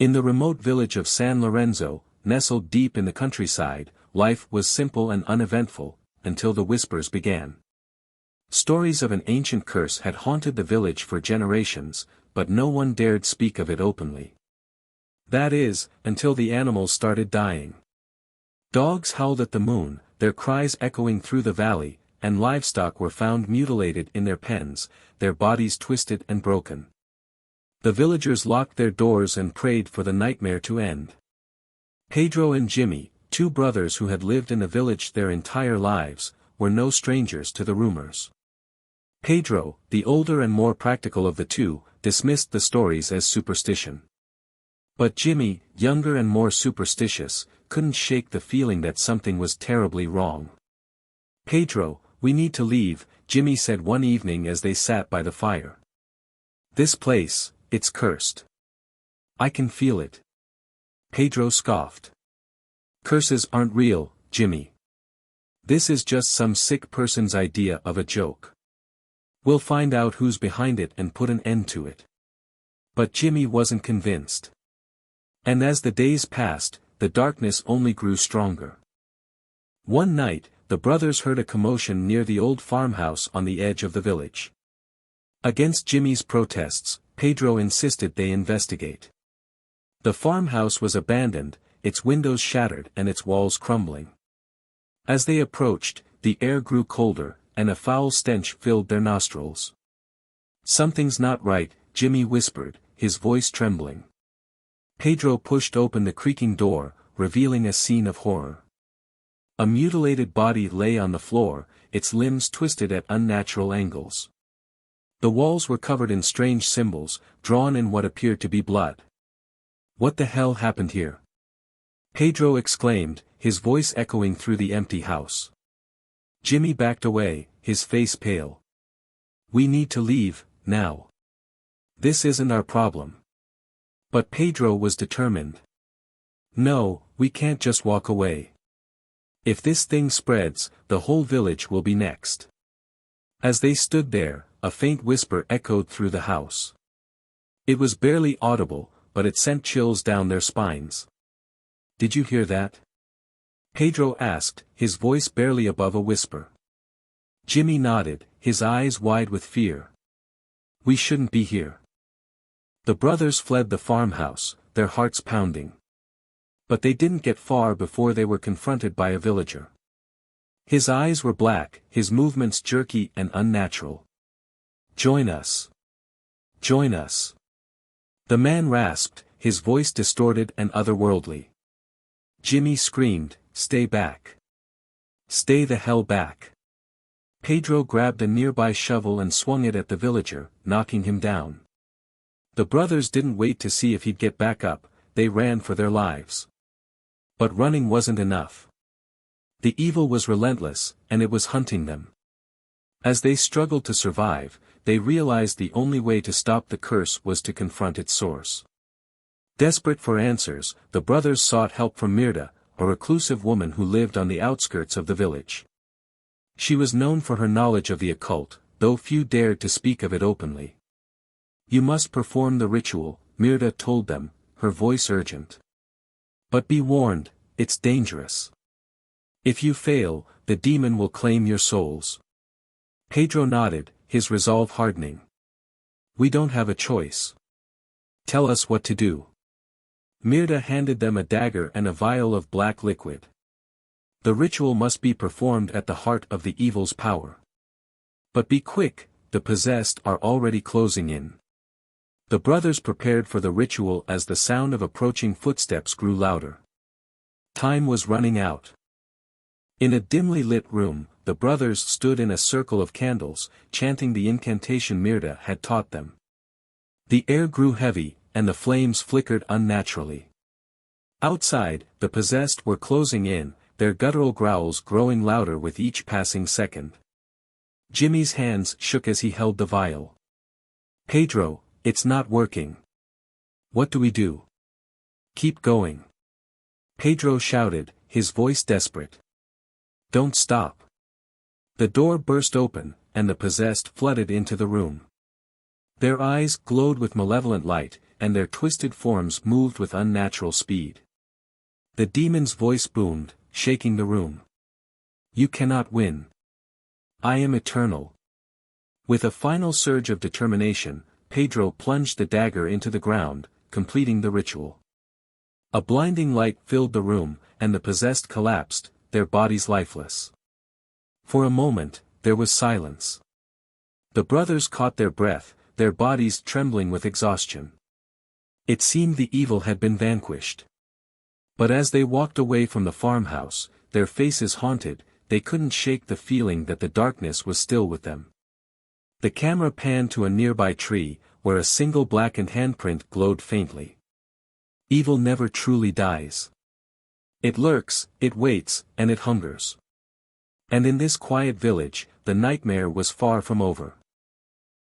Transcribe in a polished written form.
In the remote village of San Lorenzo, nestled deep in the countryside, life was simple and uneventful, until the whispers began. Stories of an ancient curse had haunted the village for generations, but no one dared speak of it openly. That is, until the animals started dying. Dogs howled at the moon, their cries echoing through the valley, and livestock were found mutilated in their pens, their bodies twisted and broken. The villagers locked their doors and prayed for the nightmare to end. Pedro and Jimmy, two brothers who had lived in the village their entire lives, were no strangers to the rumors. Pedro, the older and more practical of the two, dismissed the stories as superstition. But Jimmy, younger and more superstitious, couldn't shake the feeling that something was terribly wrong. "Pedro, we need to leave," Jimmy said one evening as they sat by the fire. "This place, it's cursed. I can feel it." Pedro scoffed. "Curses aren't real, Jimmy. This is just some sick person's idea of a joke. We'll find out who's behind it and put an end to it." But Jimmy wasn't convinced. And as the days passed, the darkness only grew stronger. One night, the brothers heard a commotion near the old farmhouse on the edge of the village. Against Jimmy's protests, Pedro insisted they investigate. The farmhouse was abandoned, its windows shattered and its walls crumbling. As they approached, the air grew colder, and a foul stench filled their nostrils. "Something's not right," Jimmy whispered, his voice trembling. Pedro pushed open the creaking door, revealing a scene of horror. A mutilated body lay on the floor, its limbs twisted at unnatural angles. The walls were covered in strange symbols, drawn in what appeared to be blood. "What the hell happened here?" Pedro exclaimed, his voice echoing through the empty house. Jimmy backed away, his face pale. "We need to leave, now. This isn't our problem." But Pedro was determined. "No, we can't just walk away. If this thing spreads, the whole village will be next." As they stood there, a faint whisper echoed through the house. It was barely audible, but it sent chills down their spines. "Did you hear that?" Pedro asked, his voice barely above a whisper. Jimmy nodded, his eyes wide with fear. "We shouldn't be here." The brothers fled the farmhouse, their hearts pounding. But they didn't get far before they were confronted by a villager. His eyes were black, his movements jerky and unnatural. "Join us. Join us." The man rasped, his voice distorted and otherworldly. Jimmy screamed, "Stay back. Stay the hell back." Pedro grabbed a nearby shovel and swung it at the villager, knocking him down. The brothers didn't wait to see if he'd get back up, they ran for their lives. But running wasn't enough. The evil was relentless, and it was hunting them. As they struggled to survive, they realized the only way to stop the curse was to confront its source. Desperate for answers, the brothers sought help from Mirda, a reclusive woman who lived on the outskirts of the village. She was known for her knowledge of the occult, though few dared to speak of it openly. "You must perform the ritual," Mirda told them, her voice urgent. "But be warned, it's dangerous. If you fail, the demon will claim your souls." Pedro nodded, his resolve hardening. "We don't have a choice. Tell us what to do." Mirda handed them a dagger and a vial of black liquid. "The ritual must be performed at the heart of the evil's power. But be quick, the possessed are already closing in." The brothers prepared for the ritual as the sound of approaching footsteps grew louder. Time was running out. In a dimly lit room, the brothers stood in a circle of candles, chanting the incantation Mirda had taught them. The air grew heavy, and the flames flickered unnaturally. Outside, the possessed were closing in, their guttural growls growing louder with each passing second. Jimmy's hands shook as he held the vial. "Pedro, it's not working. What do we do?" "Keep going." Pedro shouted, his voice desperate. "Don't stop." The door burst open, and the possessed flooded into the room. Their eyes glowed with malevolent light, and their twisted forms moved with unnatural speed. The demon's voice boomed, shaking the room. "You cannot win. I am eternal." With a final surge of determination, Pedro plunged the dagger into the ground, completing the ritual. A blinding light filled the room, and the possessed collapsed, their bodies lifeless. For a moment, there was silence. The brothers caught their breath, their bodies trembling with exhaustion. It seemed the evil had been vanquished. But as they walked away from the farmhouse, their faces haunted, they couldn't shake the feeling that the darkness was still with them. The camera panned to a nearby tree, where a single blackened handprint glowed faintly. Evil never truly dies. It lurks, it waits, and it hungers. And in this quiet village, the nightmare was far from over.